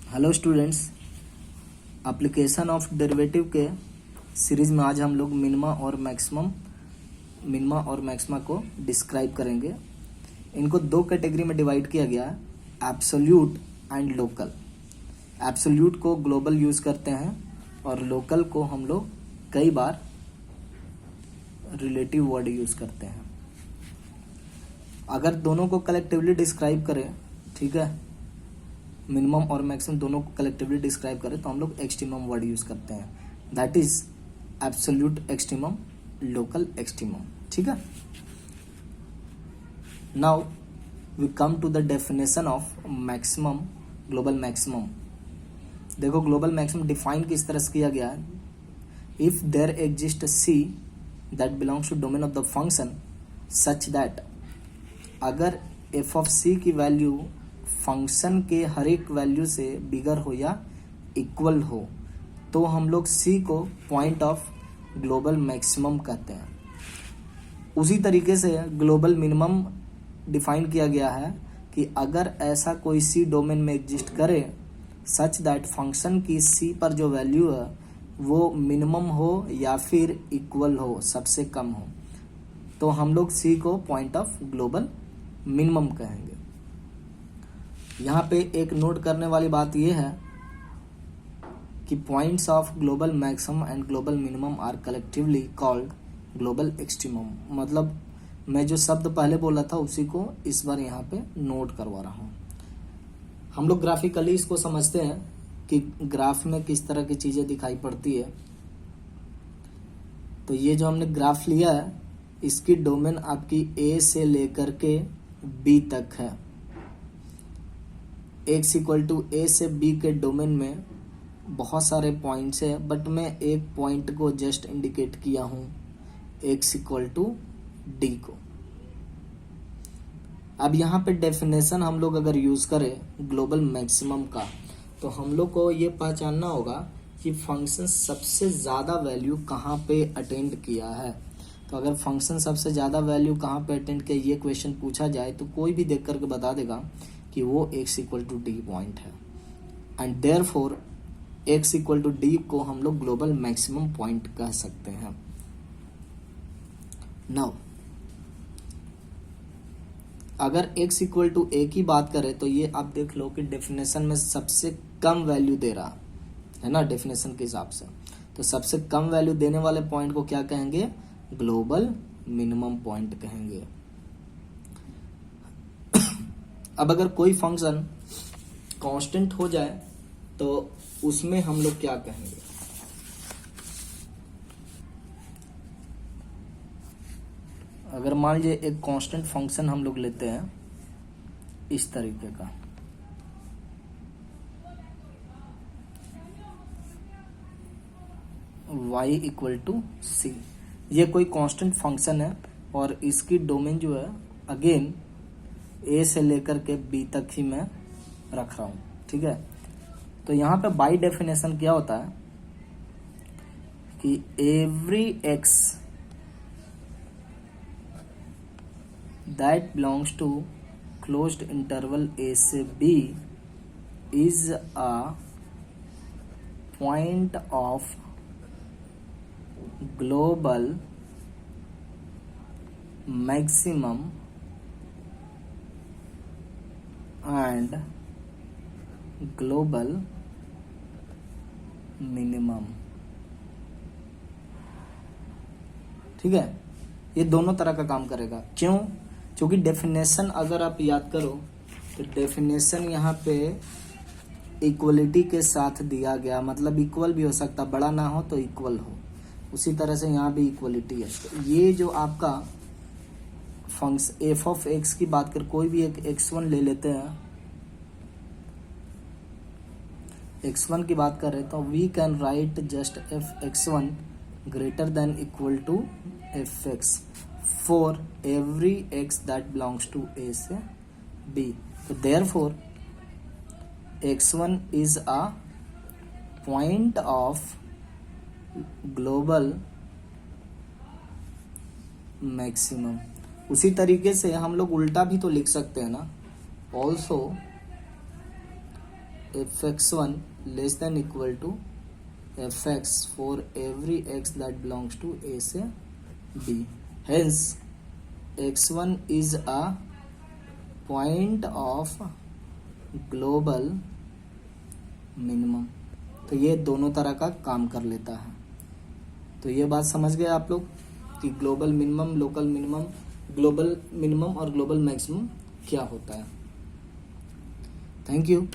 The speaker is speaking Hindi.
Hello students, application of derivative के सीरीज में आज हम लोग मिनिमा और मैक्सिमा को डिस्क्राइब करेंगे। इनको दो कैटेगरी में डिवाइड किया गया है, एब्सोल्यूट एंड लोकल। एब्सोल्यूट को ग्लोबल यूज करते हैं और लोकल को हम लोग कई बार रिलेटिव वर्ड यूज करते हैं। अगर दोनों को कलेक्टिवली डिस्क्राइब करें, ठीक है, मिनिमम और मैक्सिमम दोनों को कलेक्टिवली डिस्क्राइब करें तो हम लोग एक्सट्रीमम वर्ड यूज करते हैं, that is absolute extremum, local extremum. ठीक है, now we come to the definition of maximum, global maximum. देखो, ग्लोबल मैक्सिमम डिफाइन किस तरह से किया गया है। If there exist C that belongs to domain of the function such that, अगर एफ ऑफ सी की वैल्यू फंक्शन के हर एक वैल्यू से बिगर हो या इक्वल हो तो हम लोग सी को पॉइंट ऑफ ग्लोबल मैक्सिमम कहते हैं। उसी तरीके से ग्लोबल मिनिमम डिफाइन किया गया है कि अगर ऐसा कोई सी डोमेन में एग्जिस्ट करे सच दैट फंक्शन की सी पर जो वैल्यू है वो मिनिमम हो या फिर इक्वल हो, सबसे कम हो, तो हम लोग सी को पॉइंट ऑफ ग्लोबल मिनिमम कहेंगे। यहाँ पे एक नोट करने वाली बात यह है कि points of global maximum and global minimum are collectively called global extremum. मतलब मैं जो शब्द पहले बोला था उसी को इस बार यहाँ पे नोट करवा रहा हूँ। हम लोग ग्राफिकली इसको समझते हैं कि ग्राफ में किस तरह की चीजें दिखाई पड़ती है। तो ये जो हमने ग्राफ लिया है इसकी डोमेन आपकी ए से लेकर के बी तक है। एक्स इक्वल टू ए से बी के डोमेन में बहुत सारे पॉइंट्स है, बट मैं एक पॉइंट को जस्ट इंडिकेट किया हूं, एक्स इक्वल टू डी को। अब यहाँ पे डेफिनेशन हम लोग अगर यूज करें ग्लोबल मैक्सिमम का तो हम लोग को ये पहचानना होगा कि फंक्शन सबसे ज्यादा वैल्यू कहाँ पे अटेंड किया है। तो अगर फंक्शन सबसे ज्यादा वैल्यू कहाँ पे अटेंड किया ये क्वेश्चन पूछा जाए तो कोई भी देख करके बता देगा कि वो x equal to D point है, and therefore x equal to D को हम लोग ग्लोबल मैक्सिमम पॉइंट कह सकते हैं। नाउ अगर x इक्वल टू a की बात करें तो ये आप देख लो कि डेफिनेशन में सबसे कम वैल्यू दे रहा है ना, डेफिनेशन के हिसाब से। तो सबसे कम वैल्यू देने वाले पॉइंट को क्या कहेंगे, ग्लोबल मिनिमम पॉइंट कहेंगे। अब अगर कोई फंक्शन कांस्टेंट हो जाए तो उसमें हम लोग क्या कहेंगे। अगर मान लीजिए एक कांस्टेंट फंक्शन हम लोग लेते हैं इस तरीके का, y इक्वल टू सी, ये कोई कांस्टेंट फंक्शन है और इसकी डोमेन जो है अगेन ए से लेकर के बी तक ही मैं रख रहा हूं। ठीक है, तो यहां पे बाय डेफिनेशन क्या होता है कि every x that belongs to closed interval A से B is a point of global maximum and global minimum. ठीक है, ये दोनों तरह का काम करेगा। क्यों? क्योंकि डेफिनेशन अगर आप याद करो तो डेफिनेशन यहाँ पे इक्वलिटी के साथ दिया गया, मतलब इक्वल भी हो सकता, बड़ा ना हो तो इक्वल हो, उसी तरह से यहाँ भी इक्वलिटी है। तो ये जो आपका फंक्शन एफ ऑफ एक्स की बात कर, कोई भी एक x1 ले लेते हैं, x1 की बात कर रहे तो we can write just F x1 greater than equal to F X for every x that belongs to a से b। तो therefore x1 is a point of global maximum. उसी तरीके से हम लोग उल्टा भी तो लिख सकते हैं ना, also fx1 less than equal to fx for every x that belongs to a से b. Hence x1 is a point of global minimum. तो ये दोनों तरह का काम कर लेता है. तो ये बात समझ गए आप लोग कि global minimum, local minimum, global minimum और ग्लोबल मैक्सिमम क्या होता है. Thank you.